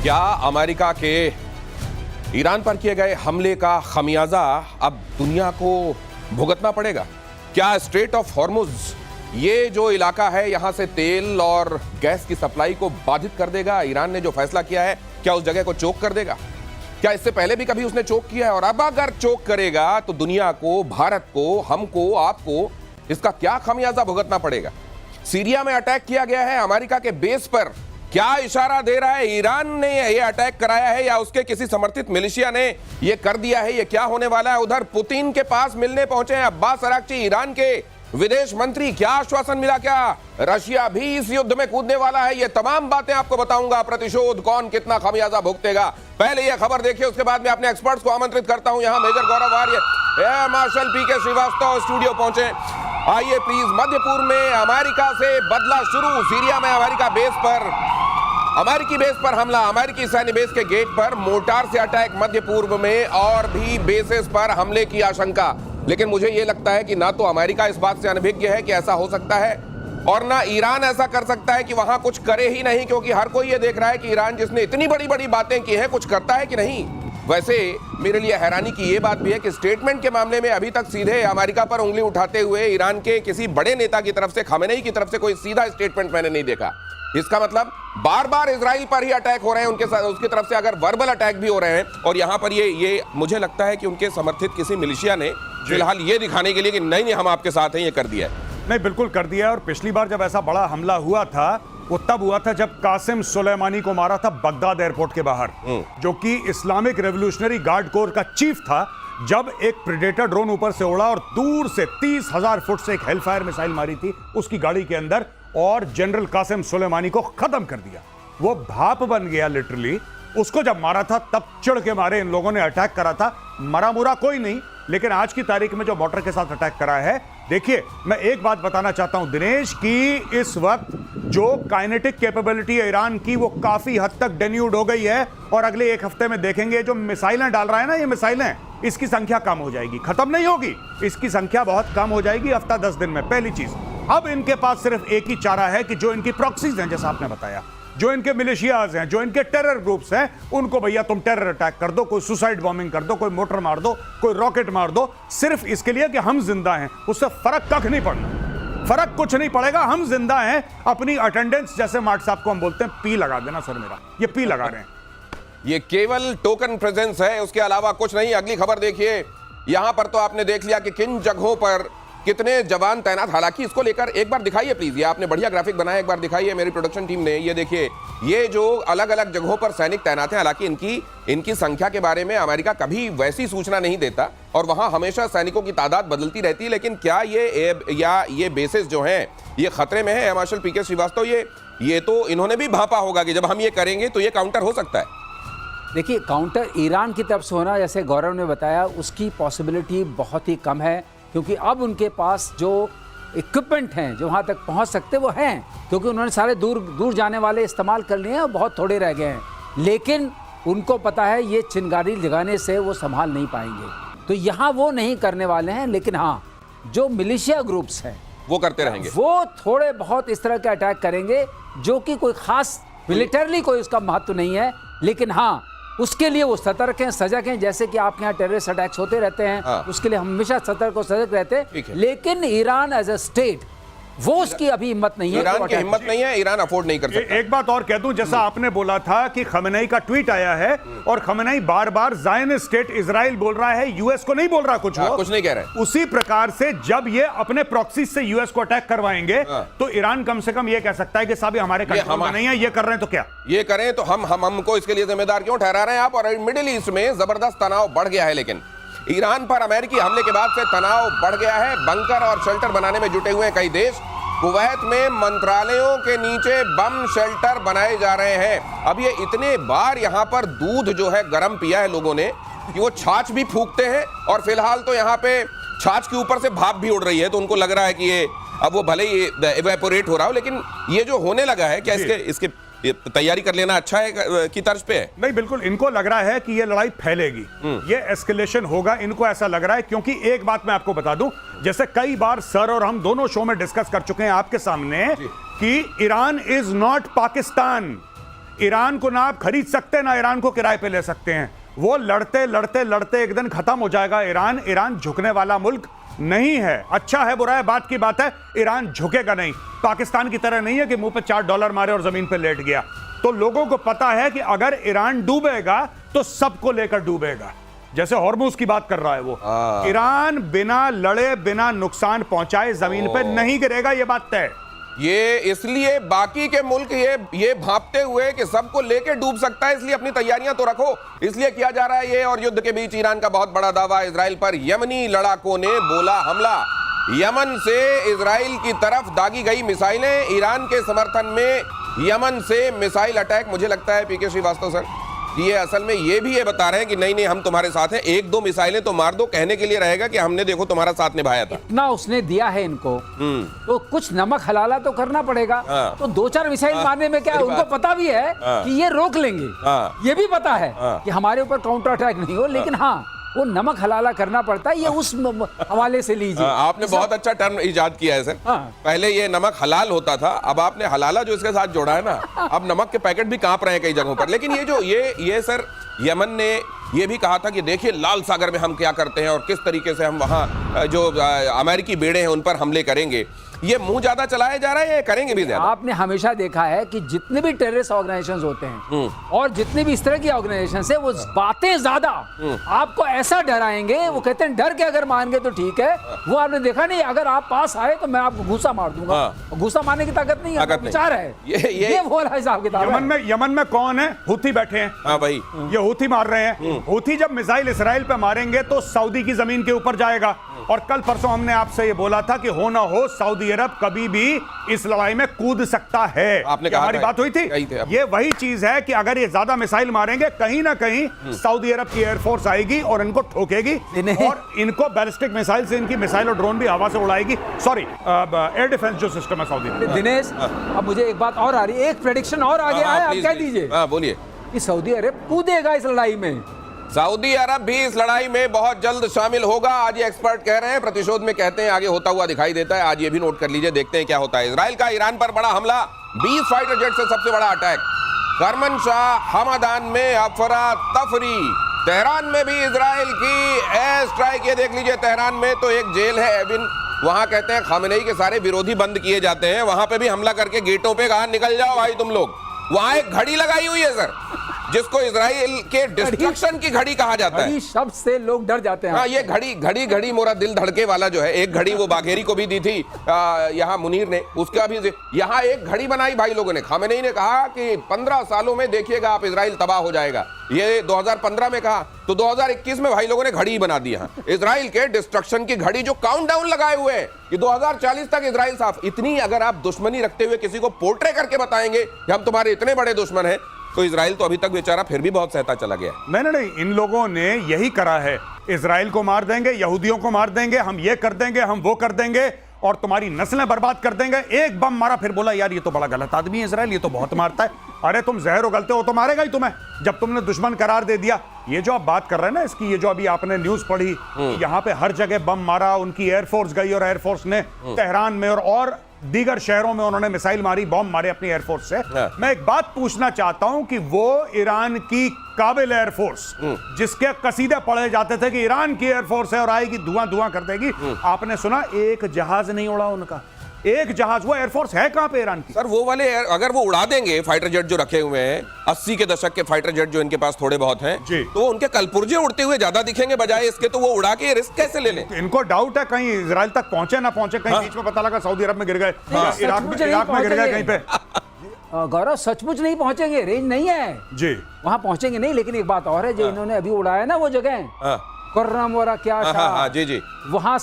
क्या अमेरिका के ईरान पर किए गए हमले का खमियाजा अब दुनिया को भुगतना पड़ेगा? क्या स्ट्रेट ऑफ हॉर्मुज ये जो इलाका है यहां से तेल और गैस की सप्लाई को बाधित कर देगा? ईरान ने जो फैसला किया है क्या उस जगह को चोक कर देगा? क्या इससे पहले भी कभी उसने चोक किया है? और अब अगर चोक करेगा तो दुनिया को, भारत को, हमको, आपको इसका क्या खमियाजा भुगतना पड़ेगा? सीरिया में अटैक किया गया है अमेरिका के बेस पर। क्या इशारा दे रहा है ईरान ने ये अटैक कराया है या उसके किसी समर्थित मिलिशिया ने ये कर दिया है? ये क्या होने वाला है? उधर पुतिन के पास मिलने पहुंचे हैं अब्बास अराक्ची, ईरान के विदेश मंत्री। क्या आश्वासन मिला? क्या रशिया भी इस युद्ध में कूदने वाला है? ये तमाम बातें आपको बताऊंगा। प्रतिशोध कौन कितना खमियाजा भुगतेगा, पहले ये खबर देखिए, उसके बाद मैं अपने एक्सपर्ट्स को आमंत्रित करता हूं। यहां मेजर गौरव आर्य, एयर मार्शल पीके श्रीवास्तव स्टूडियो पहुंचे। आइए प्लीज। मध्य पूर्व में अमेरिका से बदला शुरू। सीरिया में अमेरिकी बेस पर हमला, अमेरिकी सैन्य बेस के गेट पर मोर्टार से अटैक। मध्य पूर्व में और भी बेसेस पर हमले की आशंका। लेकिन मुझे यह लगता है कि ना तो अमेरिका इस बात से अनभिज्ञ है कि ऐसा हो सकता है, और ना ईरान ऐसा कर सकता है कि वहां कुछ करे ही नहीं, क्योंकि हर कोई ये देख रहा है कि ईरान जिसने इतनी बड़ी बड़ी बातें की हैं कुछ करता है कि नहीं। वैसे मेरे लिए हैरानी की यह बात भी है कि स्टेटमेंट के मामले में अभी तक सीधे अमेरिका पर उंगली उठाते हुए ईरान के किसी बड़े नेता की तरफ से, खमेनेई की तरफ से कोई सीधा स्टेटमेंट मैंने नहीं देखा। इसका मतलब बार बार इजराइल पर ही अटैक हो रहे हैं उनके साथ, उसकी तरफ से अगर वर्बल अटैक भी हो रहे हैं। और यहां पर ये मुझे लगता है कि उनके समर्थित किसी मिलिशिया ने फिलहाल ये दिखाने के लिए कि नहीं हम आपके साथ हैं, ये कर दिया है। नहीं, बिल्कुल कर दिया है। और पिछली बार जब ऐसा बड़ा हमला हुआ था वो तब हुआ था जब कासिम सुलेमानी को मारा था बगदाद एयरपोर्ट के बाहर, जो कि इस्लामिक रेवोल्यूशनरी गार्ड कोर का चीफ था। जब एक प्रेडेटर ड्रोन ऊपर से उड़ा और दूर से 30,000 फुट से एक हेलफायर मिसाइल मारी थी उसकी गाड़ी के अंदर, और जनरल कासिम सुलेमानी को खत्म कर दिया। वो भाप बन गया लिटरली। उसको जब मारा था तब चिढ़ के मारे इन लोगों ने अटैक करा था। मरा मुरा कोई नहीं, लेकिन आज की तारीख में जो मोटर के साथ अटैक करा है, देखिए मैं एक बात बताना चाहता हूं दिनेश, की इस वक्त जो काइनेटिक कैपेबिलिटी है ईरान की वो काफी हद तक डेन्यूड हो गई है। और अगले एक हफ्ते में देखेंगे जो मिसाइलें डाल रहा है ना, ये मिसाइलें, इसकी संख्या कम हो जाएगी, खत्म नहीं होगी, इसकी संख्या बहुत कम हो जाएगी हफ्ता 10 दिन में। पहली चीज, अब इनके पास सिर्फ एक ही चारा है कि जो इनकी प्रॉक्सीज हैं, जैसा आपने बताया, जो इनके मिलिशियाज हैं, जो इनके टेरर ग्रुप्स हैं, उनको भैया तुम टेरर अटैक कर दो, कोई सुसाइड बॉम्बिंग कर दो, कोई मोटर मार दो, कोई रॉकेट मार दो, सिर्फ इसके लिए कि हम जिंदा हैं। उससे फर्क कख नहीं पड़ना, फर्क कुछ नहीं पड़ेगा। हम जिंदा हैं, अपनी अटेंडेंस, जैसे मार्ट साहब को हम बोलते हैं, पी लगा देना सर मेरा, ये पी लगा रहे हैं। ये केवल टोकन प्रेजेंस है, उसके अलावा कुछ नहीं। अगली खबर देखिए। यहां पर तो आपने देख लिया कि किन जगहों पर कितने जवान तैनात। हालांकि इसको लेकर एक बार दिखाइए प्लीज, ये आपने बढ़िया ग्राफिक बनाया, एक बार दिखाइए मेरी प्रोडक्शन टीम ने। ये देखिए, ये जो अलग अलग जगहों पर सैनिक तैनात हैं। हालांकि इनकी संख्या के बारे में अमेरिका कभी वैसी सूचना नहीं देता और वहां हमेशा सैनिकों की तादाद बदलती रहती है। लेकिन क्या ये बेसिस जो हैं ये खतरे में है? एयर मार्शल पीके श्रीवास्तव, ये तो इन्होंने भी भांपा होगा कि जब हम ये करेंगे तो ये काउंटर हो सकता है। देखिए, काउंटर ईरान की तरफ से होना, जैसे गौरव ने बताया, उसकी पॉसिबिलिटी बहुत ही कम है, क्योंकि अब उनके पास जो इक्विपमेंट हैं जो वहाँ तक पहुँच सकते वो हैं, क्योंकि उन्होंने सारे दूर जाने वाले इस्तेमाल कर लिए हैं और बहुत थोड़े रह गए हैं। लेकिन उनको पता है ये चिंगारी लगाने से वो संभाल नहीं पाएंगे, तो यहाँ वो नहीं करने वाले हैं। लेकिन हाँ, जो मिलिशिया ग्रुप्स हैं वो करते रहेंगे, वो थोड़े बहुत इस तरह के अटैक करेंगे, जो कि कोई खास मिलिटरली कोई उसका महत्व नहीं है। लेकिन हाँ, उसके लिए वो सतर्क हैं, सजग हैं। जैसे कि आपके यहाँ टेररिस्ट अटैक्स होते रहते हैं, उसके लिए हमेशा सतर्क और सजग रहते हैं। लेकिन ईरान एज अ स्टेट, वो उसकी अभी हिम्मत नहीं है, ईरान की हिम्मत नहीं है, ईरान अफोर्ड नहीं कर सकता। एक बात और कह दूं, जैसा आपने बोला था कि खमेनेई का ट्वीट आया है और खमेनेई बार बार ज़ायनिस्ट स्टेट इजराइल बोल रहा है, यूएस को नहीं बोल रहा कुछ, कुछ नहीं कह रहा है। उसी प्रकार से जब ये अपने प्रॉक्सी से यूएस को अटैक करवाएंगे तो ईरान कम से कम ये कह सकता है कि साहब हमारे कंट्रोल में नहीं है, ये कर रहे हैं तो क्या ये करें, तो हमको इसके लिए जिम्मेदार क्यों ठहरा रहे हैं आप? और मिडिल ईस्ट में जबरदस्त तनाव बढ़ गया है। लेकिन ईरान पर अमेरिकी हमले के बाद से तनाव बढ़ गया है। बंकर और शेल्टर बनाने में जुटे हुए हैं कई देश। कुवैत में मंत्रालयों के नीचे बम शेल्टर बनाए जा रहे हैं। अब ये इतने बार यहाँ पर दूध जो है गर्म पिया है लोगों ने कि वो छाछ भी फूकते हैं। और फिलहाल तो यहाँ पे छाछ के ऊपर से भाप भी उड़ रही है, तो उनको लग रहा है कि ये अब वो भले ही इवेपोरेट हो रहा हो, लेकिन ये जो होने लगा है, क्या इसके तैयारी कर लेना अच्छा है की तर्ज पे है? नहीं, बिल्कुल इनको लग रहा है कि ये लड़ाई फैलेगी, ये एस्केलेशन होगा, इनको ऐसा लग रहा है। क्योंकि एक बात मैं आपको बता दूं, जैसे कई बार सर और हम दोनों शो में डिस्कस कर चुके हैं आपके सामने कि Iran is not Pakistan. Iran को ना आप खरीद सकते ना ईरान को किराए पे ले सकते हैं। वो लड़ते लड़ते लड़ते एक दिन खत्म हो जाएगा। ईरान झुकने वाला मुल्क नहीं है। अच्छा है बुरा है बात की बात है, ईरान झुकेगा नहीं। पाकिस्तान की तरह नहीं है कि मुंह पे $4 मारे और जमीन पे लेट गया। तो लोगों को पता है कि अगर ईरान डूबेगा तो सबको लेकर डूबेगा। जैसे हॉर्मुज की बात कर रहा है वो, ईरान बिना लड़े बिना नुकसान पहुंचाए जमीन पे नहीं गिरेगा, ये बात तय। ये इसलिए बाकी के मुल्क ये भांपते हुए कि सबको लेके डूब सकता है, इसलिए अपनी तैयारियां तो रखो, इसलिए किया जा रहा है ये। और युद्ध के बीच ईरान का बहुत बड़ा दावा इजराइल पर। यमनी लड़ाकों ने बोला हमला। यमन से इजराइल की तरफ दागी गई मिसाइलें, ईरान के समर्थन में यमन से मिसाइल अटैक। मुझे लगता है पीके श्रीवास्तव सर, ये असल में ये भी बता रहे हैं कि नहीं हम तुम्हारे साथ हैं, 1-2 मिसाइलें तो मार दो, कहने के लिए रहेगा कि हमने देखो तुम्हारा साथ निभाया था। इतना उसने दिया है इनको, तो कुछ नमक हलाला तो करना पड़ेगा। तो 2-4 मिसाइल मारने में क्या है, उनको पता भी है कि ये रोक लेंगे। ये भी पता है कि हमारे ऊपर काउंटर अटैक नहीं हो, लेकिन हाँ वो नमक हलाला करना पड़ता है। ये उस हवाले से लीजिए। आपने बहुत अच्छा टर्म इजाद किया है सर। पहले ये नमक हलाल होता था, अब आपने हलाला जो इसके साथ जोड़ा है ना, अब नमक के पैकेट भी कांप रहे हैं कई जगहों पर। लेकिन ये सर यमन ने ये भी कहा था कि देखिए लाल सागर में हम क्या करते हैं और किस तरीके से हम वहां जो अमेरिकी बेड़े हैं उन पर हमले करेंगे। ये मुंह ज्यादा चलाया जा रहा है, ये करेंगे भी ज्यादा। आपने हमेशा देखा है कि जितने भी टेररिस्ट ऑर्गेनाइजेशंस होते हैं और जितने भी इस तरह की ऑर्गेनाइजेशंस है, वो बातें ज्यादा आपको ऐसा डराएंगे। वो कहते हैं डर के अगर मान गए तो ठीक है। वो आपने देखा नहीं, अगर आप पास आए तो मैं आपको घूसा मार दूंगा। घूसा मारने की ताकत नहीं है, विचार है। ये बोला हिसाब किताब। यमन में कौन है? हुथी बैठे हैं। हाँ भाई, ये हुथी मार रहे हैं। हुथी जब मिसाइल इसराइल पे मारेंगे तो सऊदी की जमीन के ऊपर जाएगा। और कल परसों हमने आपसे ये बोला था कि हो ना हो सऊदी अरब कभी भी इस लड़ाई में कूद सकता है। आपने कहा हमारी बात हुई थी। ये वही चीज है कि अगर ये ज्यादा मिसाइल मारेंगे, कहीं ना कहीं सऊदी अरब की एयरफोर्स आएगी और इनको ठोकेगी और इनको बैलिस्टिक मिसाइल से इनकी मिसाइल और ड्रोन भी हवा से उड़ाएगी। सॉरी, एयर डिफेंस जो सिस्टम है सऊदी में। दिनेश, अब मुझे एक बात और आ रही है, एक प्रेडिक्शन और आ गया है, आप कह दीजिए। बोलिए। कि सऊदी अरब कूदेगा इस लड़ाई में। सऊदी अरब भी इस लड़ाई में बहुत जल्द शामिल होगा, आज ये एक्सपर्ट कह रहे हैं। प्रतिशोध में कहते हैं आगे होता हुआ दिखाई देता है। आज ये भी नोट कर लीजिए, देखते हैं क्या होता है। इजराइल का ईरान पर बड़ा हमला, 20 फाइटर जेट से सबसे बड़ा अटैक। करमनशाह हमदान में अफरा तफरी। तेहरान में भी इजराइल की एयर स्ट्राइक। ये देख लीजिए, तेहरान में तो एक जेल है एविन, वहां कहते हैं खामेनेई के सारे विरोधी बंद किए जाते हैं। वहां पे भी हमला करके गेटों पे कहा निकल जाओ भाई तुम लोग। वहां एक घड़ी लगाई हुई है सर, जिसको इजराइल के डिस्ट्रक्शन की घड़ी कहा जाता है। शब्द से लोग डर जाते हैं। हाँ, ये घड़ी मोरा दिल धड़के वाला जो है, एक घड़ी वो बाघेरी को भी दी थी यहाँ मुनीर ने, उसका भी यहाँ एक घड़ी बनाई भाई लोगों ने। खामेनेई ने कहा कि 15 सालों में देखिएगा आप इजराइल तबाह हो जाएगा। ये 2015 में कहा, तो 2021 में भाई लोगों ने घड़ी बना दी। यहाँ इजराइल के डिस्ट्रक्शन की घड़ी जो काउंटडाउन लगाए हुए हैं कि 2040 तक इजराइल साफ। इतनी अगर आप दुश्मनी रखते हुए किसी को पोर्ट्रे करके बताएंगे कि हम तुम्हारे इतने बड़े दुश्मन हैं, तो इजराइल तो अभी तक बेचारा फिर भी बहुत सहता चला गया। नहीं, इन लोगों ने यही करा है। इजराइल को मार देंगे, यहूदियों को मार देंगे, हम ये कर देंगे, हम वो कर देंगे और तुम्हारी नस्लें बर्बाद कर देंगे। एक बम मारा, फिर बोला यार ये तो बड़ा गलत आदमी है इजराइल, ये तो बहुत मारता है। अरे तुम जहर उगलते हो तो मारेगा ही तुम्हें, जब तुमने दुश्मन करार दे दिया। ये जो आप बात कर रहे हैं ना इसकी, ये जो अभी आपने न्यूज पढ़ी, यहाँ पे हर जगह बम मारा, उनकी एयरफोर्स गई और एयरफोर्स ने तेहरान में और दीगर शहरों में उन्होंने मिसाइल मारी, बॉम्ब मारे अपनी एयरफोर्स से। मैं एक बात पूछना चाहता हूं कि वो ईरान की काबिल एयरफोर्स, जिसके कसीदे पढ़े जाते थे कि ईरान की एयरफोर्स है और आएगी धुआं धुआं कर देगी, आपने सुना एक जहाज नहीं उड़ा उनका, एक जहाज। वो एयरफोर्स है कहां पे ईरान की? सर वो वाले अगर वो उड़ा देंगे फाइटर जेट जो रखे हुए हैं, 80 के दशक के फाइटर जेट जो इनके पास थोड़े बहुत हैं, तो उनके कलपुर्जे उड़ते हुए ज्यादा दिखेंगे बजाय इसके। तो वो उड़ा के रिस्क कैसे ले लें? इनको डाउट है कहीं इजराइल तक पहुंचे ना पहुंचे, कहीं बीच में पता लगा सऊदी अरब में गिर गए, इराक में गिर गए कहीं पे। गौरव, सचमुच नहीं पहुंचेंगे, रेंज नहीं है जी, वहां पहुंचेंगे नहीं। लेकिन एक बात और है, जो इन्होंने अभी उड़ाया ना वो जगह, कुर्रम वरा क्या, जी, वहां